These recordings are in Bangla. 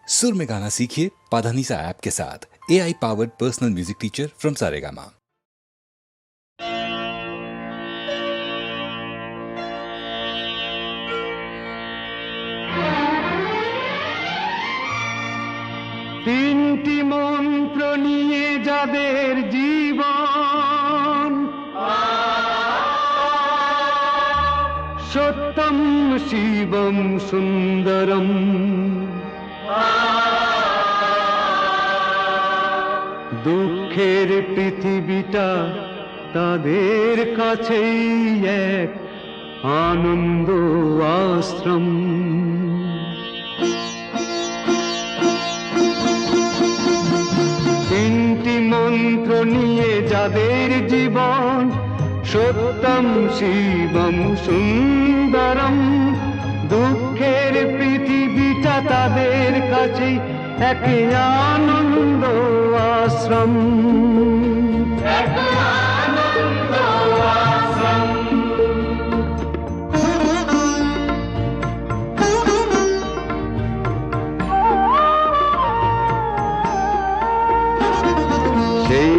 सुर में गाना सीखिए पाधानीसा ऐप के साथ। AI powered personal music teacher from Saregama. তিনটি মন্ত্র নিয়ে যাদের জীবন, সত্যম শিবম সুন্দরম, দুঃখের পৃথিবীটা তাদের কাছেই এক আনন্দ আশ্রম। তিনটি মন্ত্র নিয়ে যাদের জীবন, সত্যম শিবম সুন্দরম, দুঃখের পৃথিবীটা তাদের কাছেই এক আনন্দ আশ্রম। সেই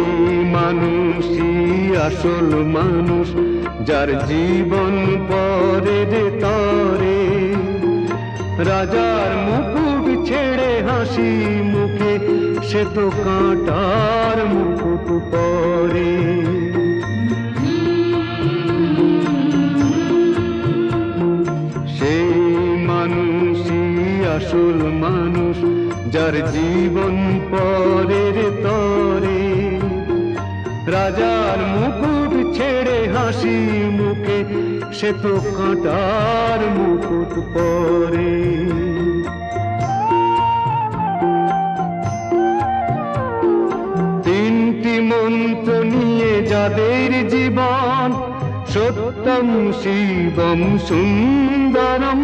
মানুষই আসল মানুষ, যার জীবন পরে তরে, রাজার মুকুট ছেড়ে হাসি মুখে সে তো কাঁটার মুকুট পরে। সেই মানুষই আসল মানুষ, যার জীবন পরের তরে, রাজার মুকুট ছেড়ে হাসি মুখে সে তো কাঁটার মুকুট পরে। তিনটি মন্ত্র নিয়ে যাদের জীবন, সত্যম শিবম সুন্দরম,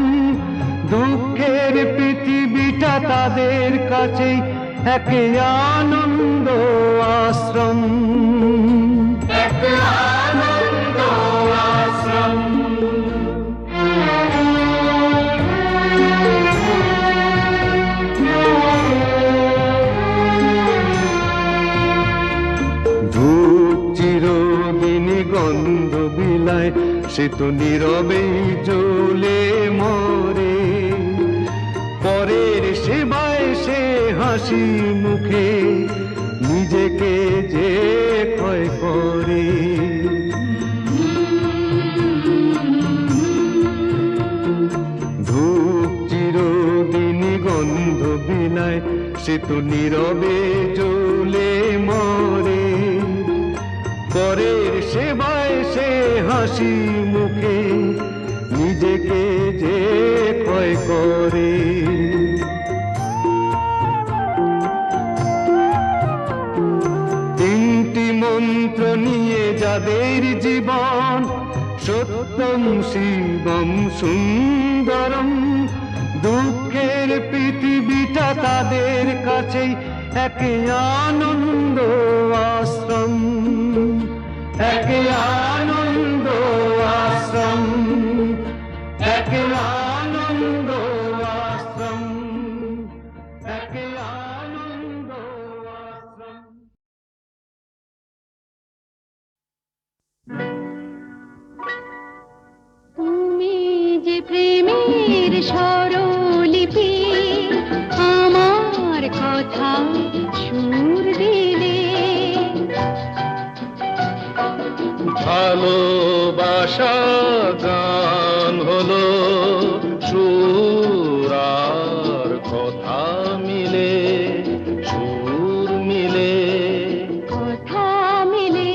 দুঃখের পৃথিবীটা তাদের কাছেই এক আনন্দ আশ্রম। আনন্দ আশ্রম। ধূপ চিরদিন গন্ধ বিলায়, সে তো নীরবেই জ্বলে মরে, পরের সেবায় সে হাসি মুখে নিজেকে যে ক্ষয় করে। ধূপ চিরদিন গন্ধ বিলায়, সে তো নীরবে জ্বলে মরে, পরের সেবায় সে হাসি মুখে নিজেকে যে ক্ষয় করে। তিনটি মন্ত্র নিয়ে যাদের জীবন, সত্যম শিবম সুন্দরম, দুঃখের পৃথিবীটা তাদের কাছেই এক আনন্দ আশ্রম। এক আনন্দ আশ্রম। এক আনন্দ আশ্রম। এক আনন্দ আশ্রম। তুমি যে প্রেমের স্বরলিপি, আমার কথা সুর দিলে, ভালোবাসা গান হলো সুর আর কথা মিলে, সুর মিলে কথা মিলে।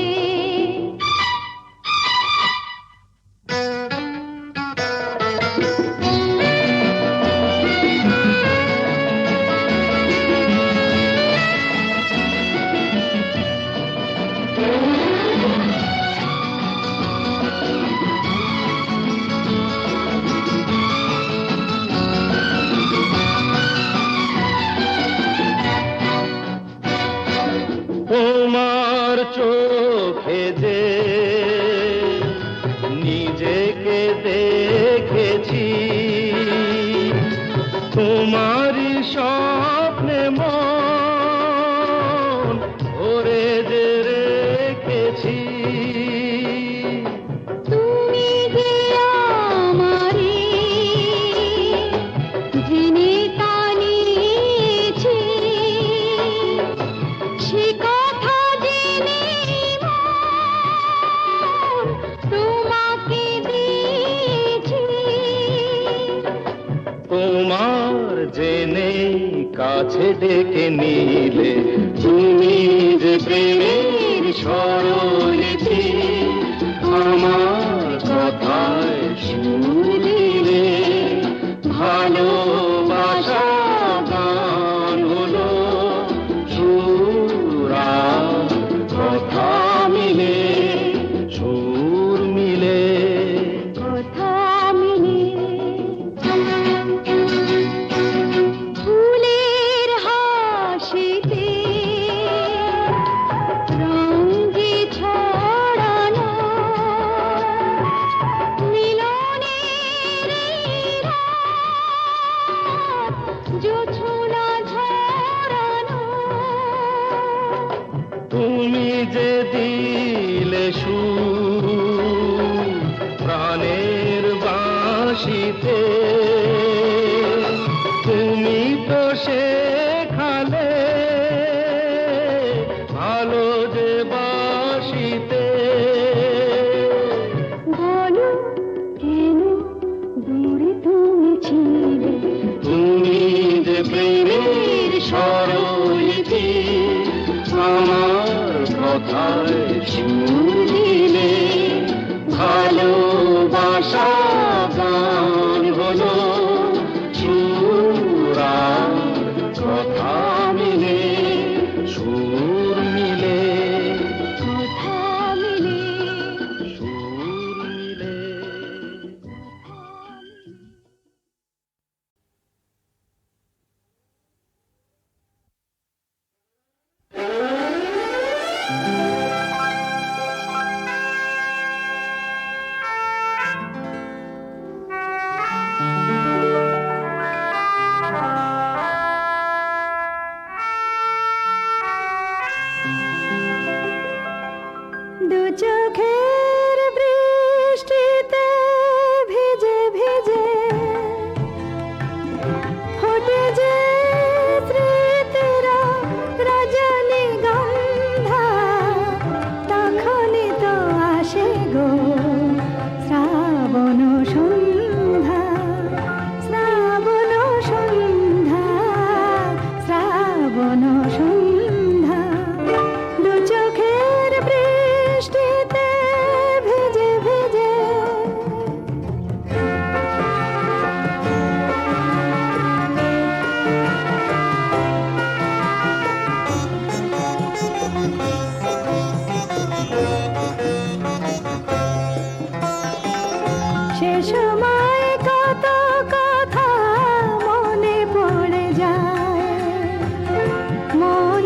কাছে ডেকে নিলে, তুমি যে প্রেমের স্বরলিপি, আমার কথায় সুর দিলে, ভালোবাসা গান হলো, সুর আর কথা মিলে, সুর মিলে। কথা মিলে ফুলের হাসিতে রঙে ছড়ানো মিলনের রাত, জোছনা ঝরানো। তুমি যে দিলে সুর প্রাণের বাঁশিতে, তুমি তো শেখালে ভালো যে বাঁশিতে। বলো কেন দূরে তুমি ছিলে, তুমি যে প্রেমের স্বরলিপি, আমার কথায় সুর দিলে, ভালোবাসা গান হলো, সুর আর কথা মিলে, সুর মিলে, কথা মিলে। সুর মিলে। দু চোখের বৃষ্টিতে ভিজে ভিজে ফোটে যে স্মৃতিরা রজনীগন্ধা, তখনই তো আসে গো শ্রাবণ সন্ধ্যা, শ্রাবণ সন্ধ্যা, শ্রাবণ সন্ধ্যা। দু চোখের বৃষ্টিতে ভিজে ভিজে সে সময় কত কথা মনে পড়ে যায়, মন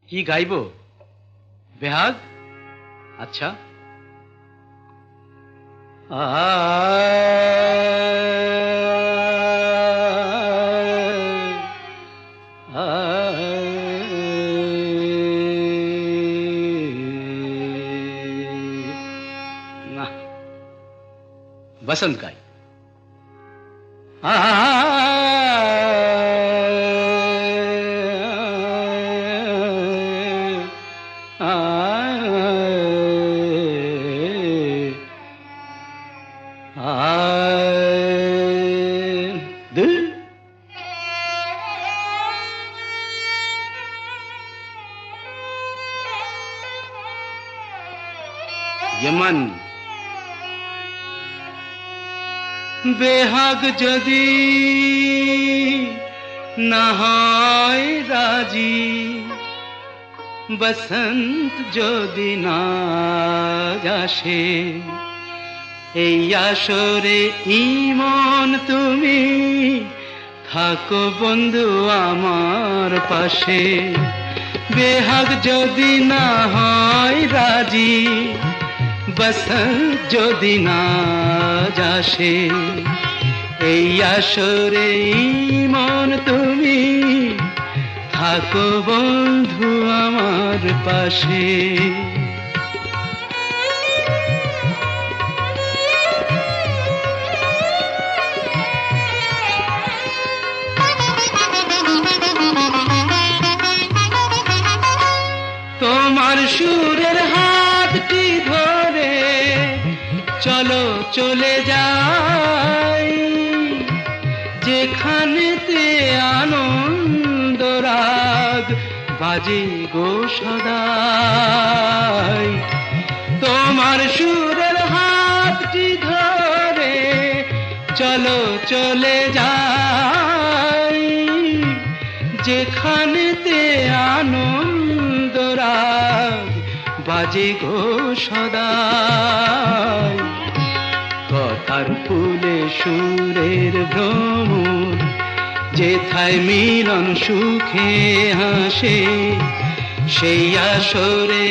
কি গাইবো? বেহাগ? আচ্ছা। না, বসন্ত গাই। यमन बेहाग जदि ना হয় রাজি, বসন্ত যদি না আসে, এই আসরে ইমন তুমি থাকো বন্ধু আমার পাশে। বেহাগ যদি না হয় রাজি, বসন্ত যদি না আসে, এই আসরে ইমন তুমি থাকো বন্ধু আমার পাশে। তোমার সুরের হাতটি ধরে চলো চলে যাই, যেখানেতে আনন্দ রাগ বাজে গো সদাই। তোমার সুরের হাতটি ধরে চলো চলে যাই, যেখানেতে আনন্দ রাগ বাজে গো সদাই। কথার ফুলে সুরের ভ্রমর, যেথায় মিলন সুখে হাসে, সেই আসরে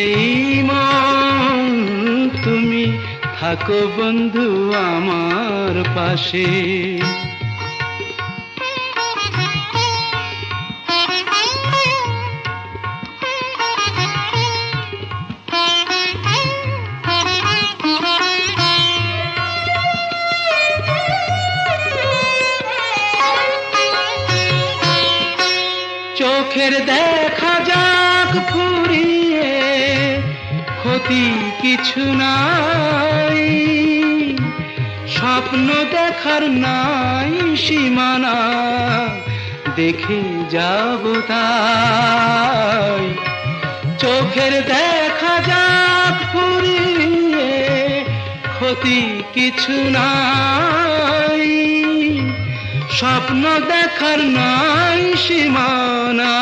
মন তুমি থাকো বন্ধু আমার পাশে। চোখের দেখা যাক ফুরিয়ে, ক্ষতি কিছু নাই, স্বপ্ন দেখার নাই সীমানা, দেখে যাব তাই। চোখের দেখা যাক ফুরিয়ে, ক্ষতি কিছু নাই, স্বপ্ন দেখার নাই সীমানা,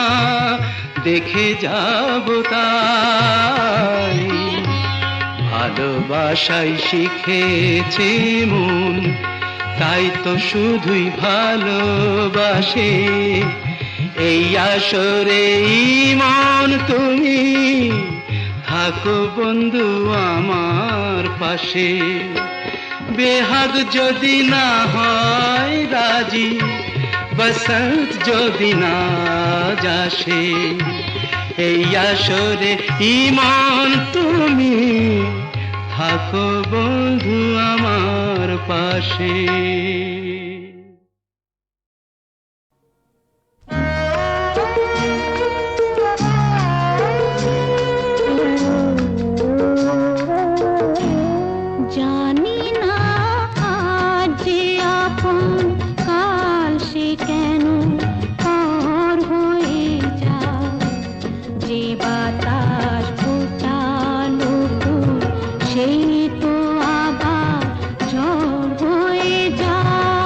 দেখে যাব তাই। ভালোবাসাই শিখেছে মন, তাই তো শুধুই ভালোবাসে, এই আসরে মন তুমি থাকো বন্ধু আমার পাশে। বেহাগ যদি না হয় রাজি, বসন্ত যদি না আসে, এই আসরে ইমন তুমি থাকো বন্ধু আমার পাশে। জানি না আজ যে আপন, কাল সে কেন পর হয়ে যায়। যে বাতাস ফোটালো ফুল, সেই তো আবার ঝড় হয়ে যায়।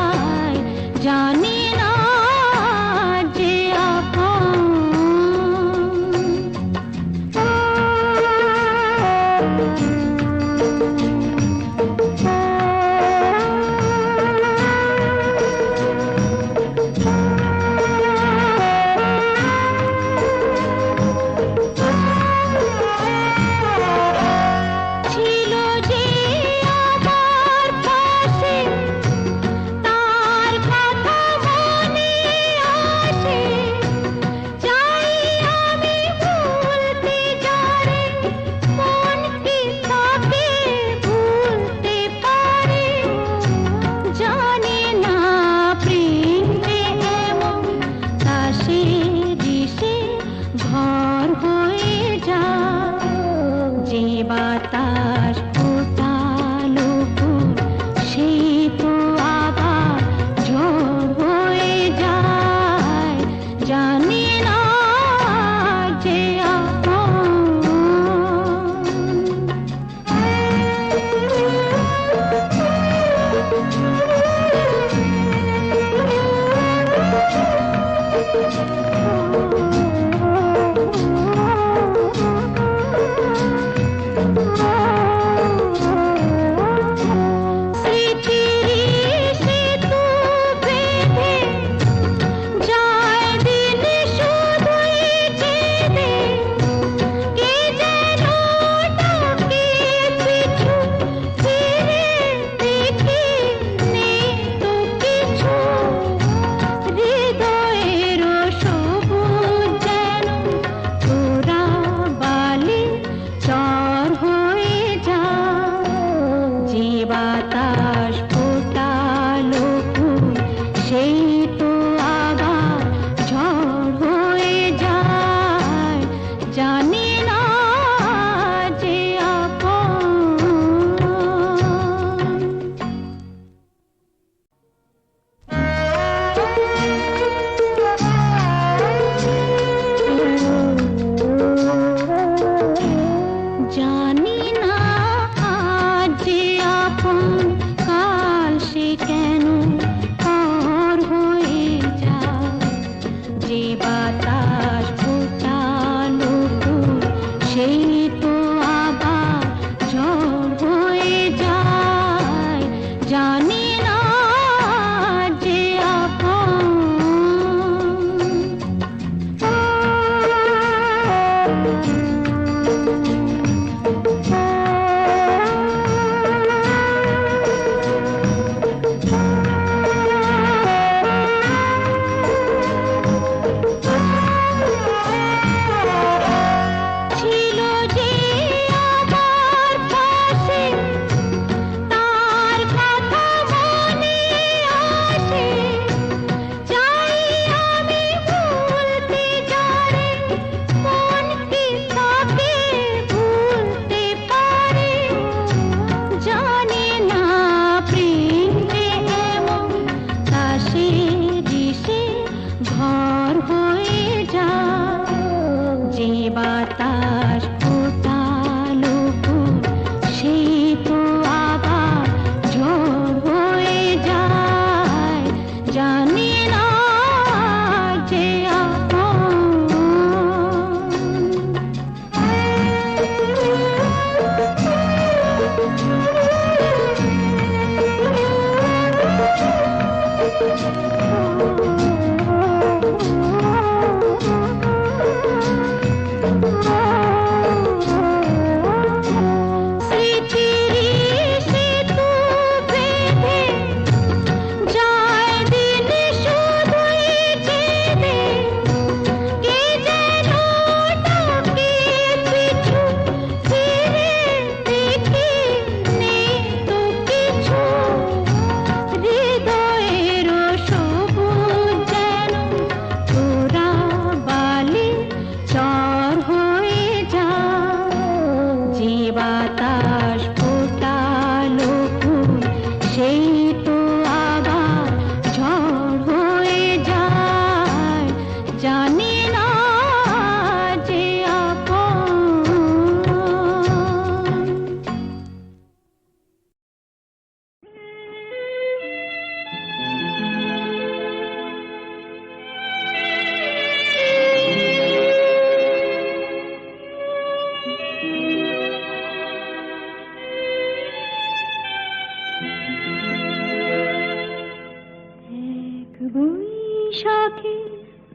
বৈশাখে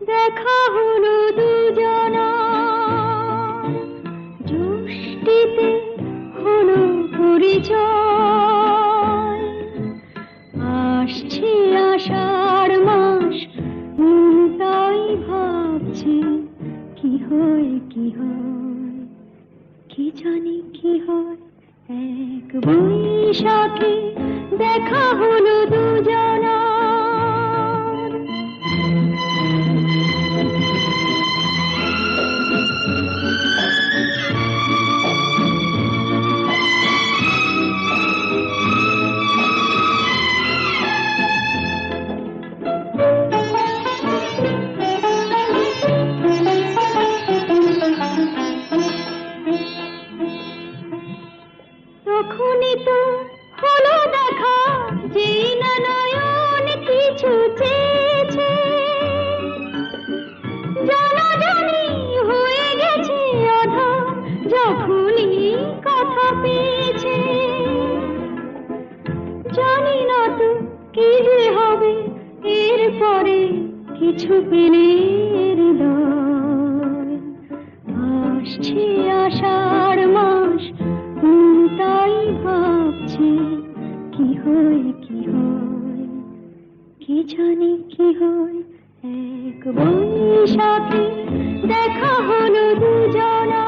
দেখা হলো দুজনা, জ্যৈষ্ঠীতে হলো পরিচয়। আসছে আষাঢ় মাস, তাই ভাবছি কি হয় কি হয়, কি জানি কি হয়। এক বৈশাখে দেখা হলো দুজনা। তখনই তো হলো দেখা, যেই না নয়ন কিছু চেয়েছে, জানাজানি হয়ে গেছে আধা, যখনই কথা পেয়েছে। জানি না তো কি যে হবে এরপরে, কিছু পেলে হৃদয়। আসছে আষাঢ় মাস, তাই ভাবছি কি হয় কি হয়, কি জানি কি হয়। এক বৈশাখে দেখা হলো দুজনা,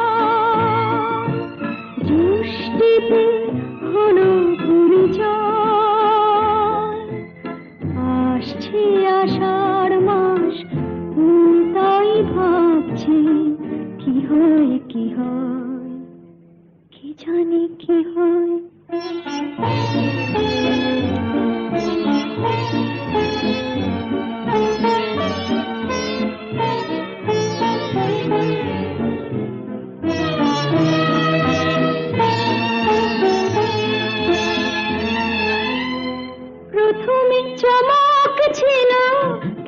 জ্যৈষ্ঠীতে হলো পরিচয়। আসছে আষাঢ় মাস, তাই ভাবছি কি হয় কি হয়, কি জানি কি হয়। প্রথমে চমক ছিল,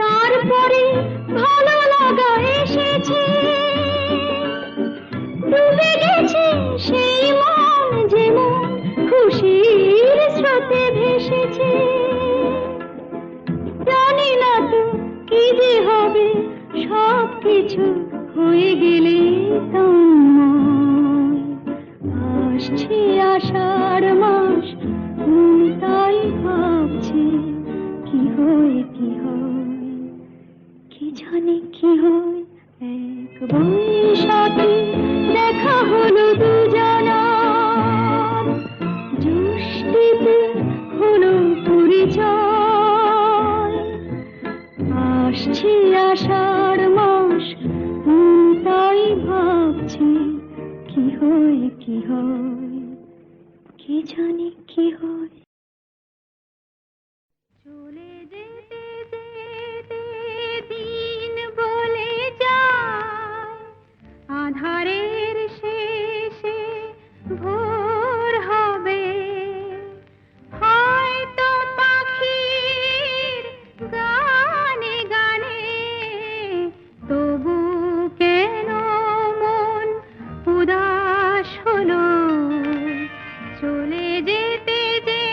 তারপরে ভালো লাগা এসেছে। ডুবে গেছে সেই মন, যেমন খুশির স্রোতে ভেসেছে। জানি না তো কি যে হবে, সব কিছু হয়ে গেলে তোমায়। আসছে আষাঢ় মাস, তাই ভাবছি কি হয় কি হয়, কি জানি কি হয়। এক বৈশাখে দেখা হলো দুজনা, জ্যৈষ্ঠীতে হলো পরিচয়। আসছে আষাঢ় মাস, তাই ভাবছি কি হয় কি হয়, কি জানি কি হয়। চলে যেতে যেতে দিন বলে যায়, আধারের শেষে ভোর হবে। হয়তো পাখির গানে গানে, তবু কেন মন উদাস হলো। চলে যেতে যেতে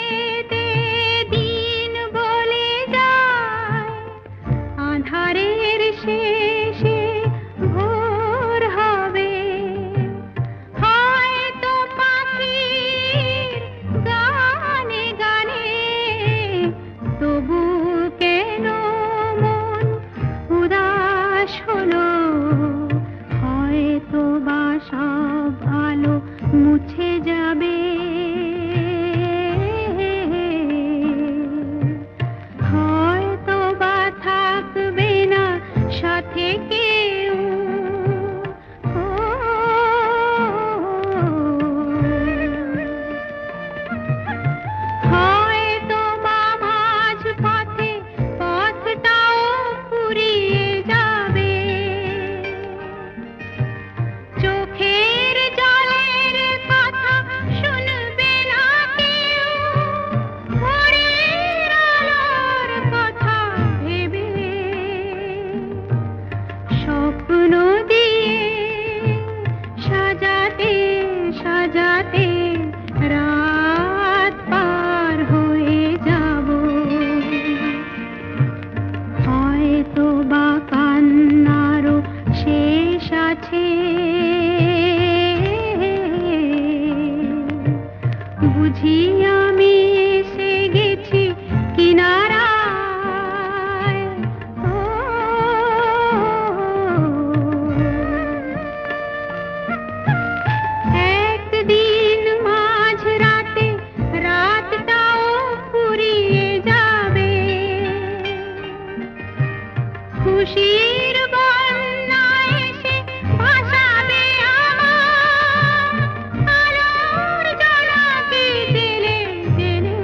খুশির বন্যা এসে ভাসাবে আমার আলোর জোনাকি জেলে জেলে।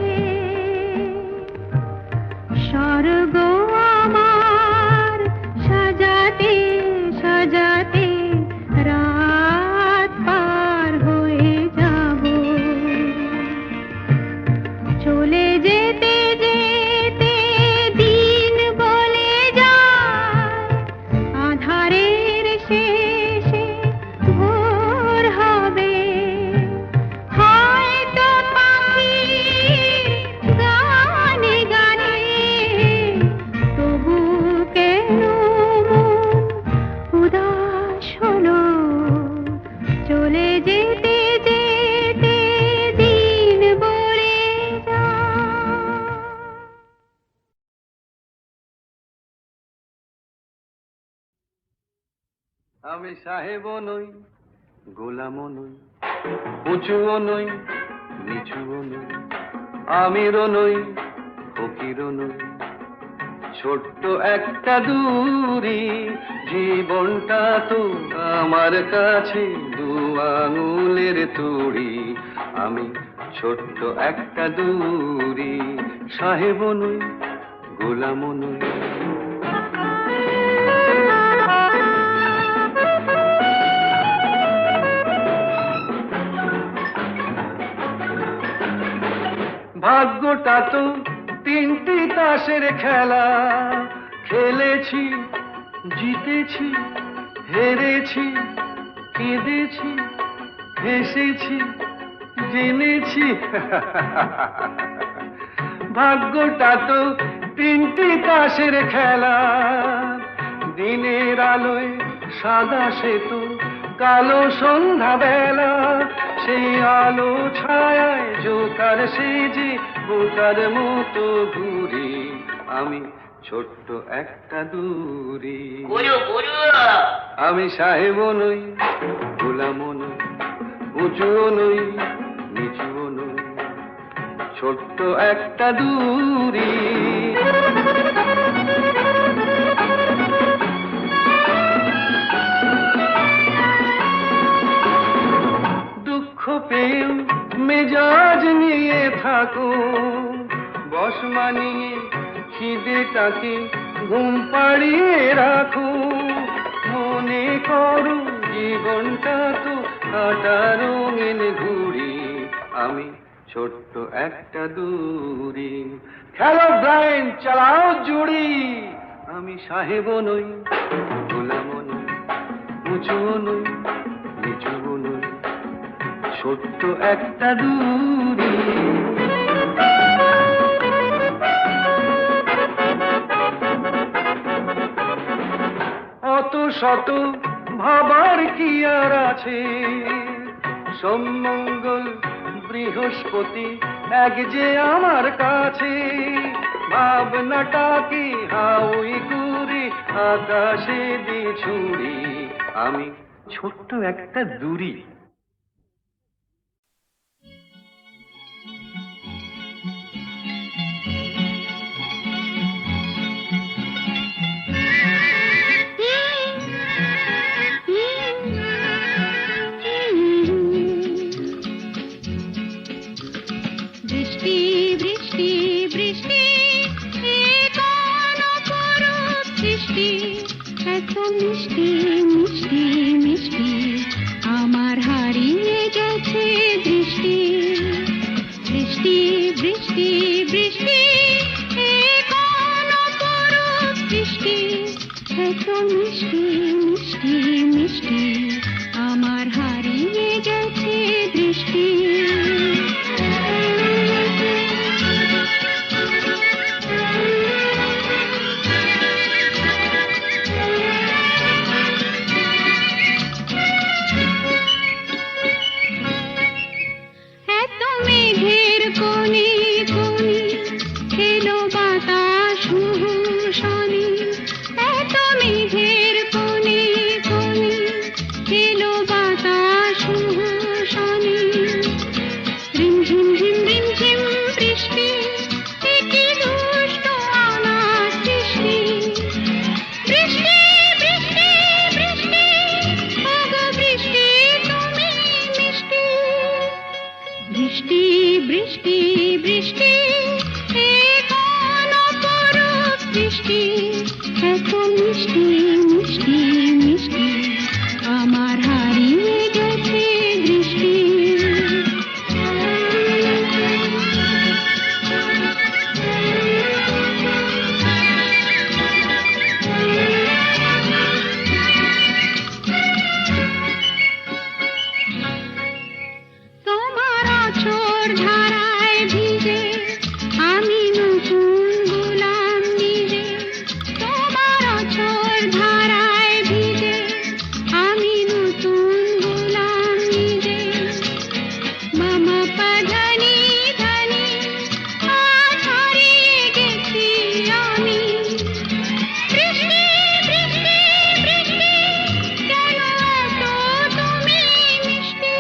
স্বর্গ আমার সাজাতে সাজাতে রাত পার হয়ে যাব। চলে যেতে যেতে দিন বলে যায় আধারের শেষে ভোর হবে। হয়তো পাখির গানে গানে তবু কেন মন উদাস হলো। চলে যেতে যেতে দিন বলে যায়। আমি সাহেবও নই, গোলামও নই, উঁচুও নই, নিচুও নই, আমিরও নই, ফকিরও নই। ছোট্ট একটা দূরি, জীবনটা তো আমার কাছে দু আঙুলের তুড়ি। আমি ছোট্ট একটা দূরি, সাহেবও নই, গোলামও নই। ভাগ্যটা তো তিনটি তাসের খেলা, খেলেছি, জিতেছি, হেরেছি, কেঁদেছি, হেসেছি, জেনেছি। ভাগ্যটা তো তিনটি তাসের খেলা, দিনের আলোয় সাদা সেতু, কালো সন্ধ্যা বেলা। সেই আলো ছায়ায় জোকার সেজে বোকার মতো ঘুরি। আমি ছোট্ট একটা দূরি। আমি সাহেবও নই, গোলামও নই, উঁচুও নই, নিচুও নই, ছোট্ট একটা দূরি। দুঃখ পেয়েও মেজাজ নিয়ে থাকো, বস মানিয়ে খিদেটাকে ঘুম পাড়িয়ে রাখো। মনে করো জীবনটা তো কাটা রঙিন ঘুড়ি। আমি ছোট্ট একটা দূরি। খেলো ব্লাইন্ড, চালাও জুড়ি। আমি সাহেবও নই, গোলামও নই, উঁচুও নই, নিচুও নই, ছোট্ট একটা দূরি। অত শত ভাবার কি আর আছে, সোমমঙ্গল বৃহস্পতি এক যে আমার কাছে। ভাবনাটাকে হাউই করে আকাশে দিয়ে ছুড়ি। আমি ছোট্ট একটা দূরি। বৃষ্টি বৃষ্টি বৃষ্টি এ কোন অপরূপ সৃষ্টি, এত মিষ্টি মিষ্টি মিষ্টি আমার হারিয়ে গেছে দৃষ্টি। বৃষ্টি বৃষ্টি বৃষ্টি এ কোন অপরূপ সৃষ্টি, এত মিষ্টি মিষ্টি মিষ্টি আমার হারিয়ে গেছে দৃষ্টি। সৃষ্টি এত মিষ্টি মিষ্টি মিষ্টি আমার হারিয়ে গেছে দৃষ্টি তোমার আঁচড় ধারায় ভিজে আমি নতুন গোলাম নিজে তোমার আঁচড় ধারায় ভিজে আমি নতুন গোলাম নিজে মামা পাধানি ধানি আজ হারিয়ে গেছি আমি বৃষ্টি বৃষ্টি বৃষ্টি কেন এত তুমি মিষ্টি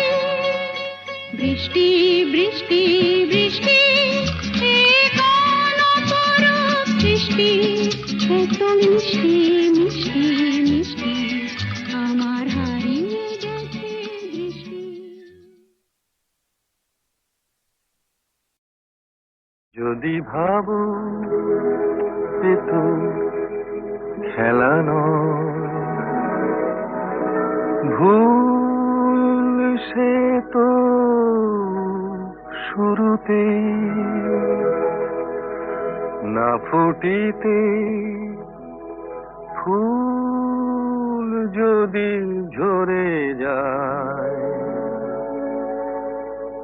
বৃষ্টি বৃষ্টি বৃষ্টি এ কোন অপরূপ সৃষ্টি এত মিষ্টি মিষ্টি মিষ্টি আমার হারিয়ে গেছে দৃষ্টি যদি ভাবো যে তো খেলা নয়, ভুল সে তো শুরুতে না ফুটিতে ফুল যদি ঝরে যায়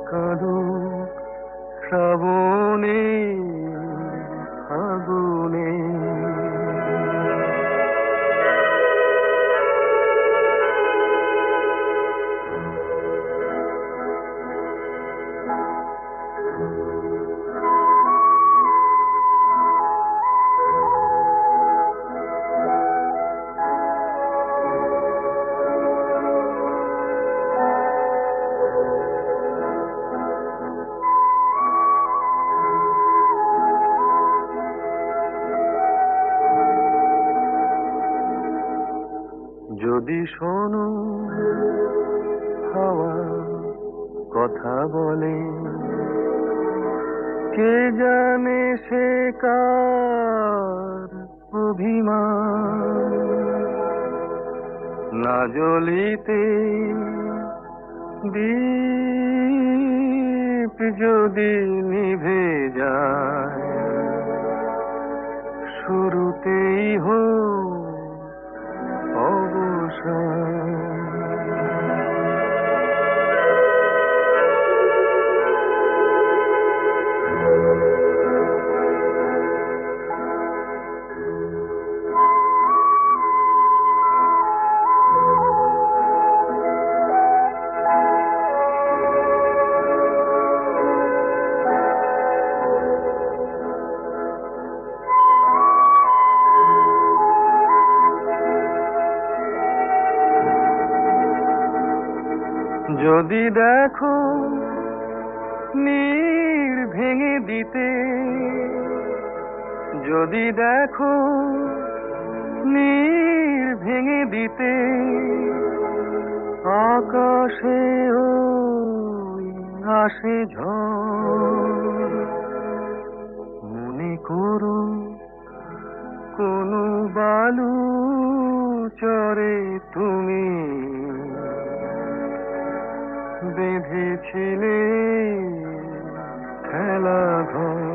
কাদু শ্রাবণে আগুনে যদি শোনো হাওয়া কথা বলে কে জানে সে কার অভিমান না জ্বলিতে দীপ যদি নিভে যায় শুরুতেই হোক অবসান যদি দেখো নীড় ভেঙে দিতে যদি দেখো নীড় ভেঙে দিতে আকাশে ওই আসে ঝড় মনে করো কোনো বালু চরে তুমি বেঁধেছিলে খেলা ঘর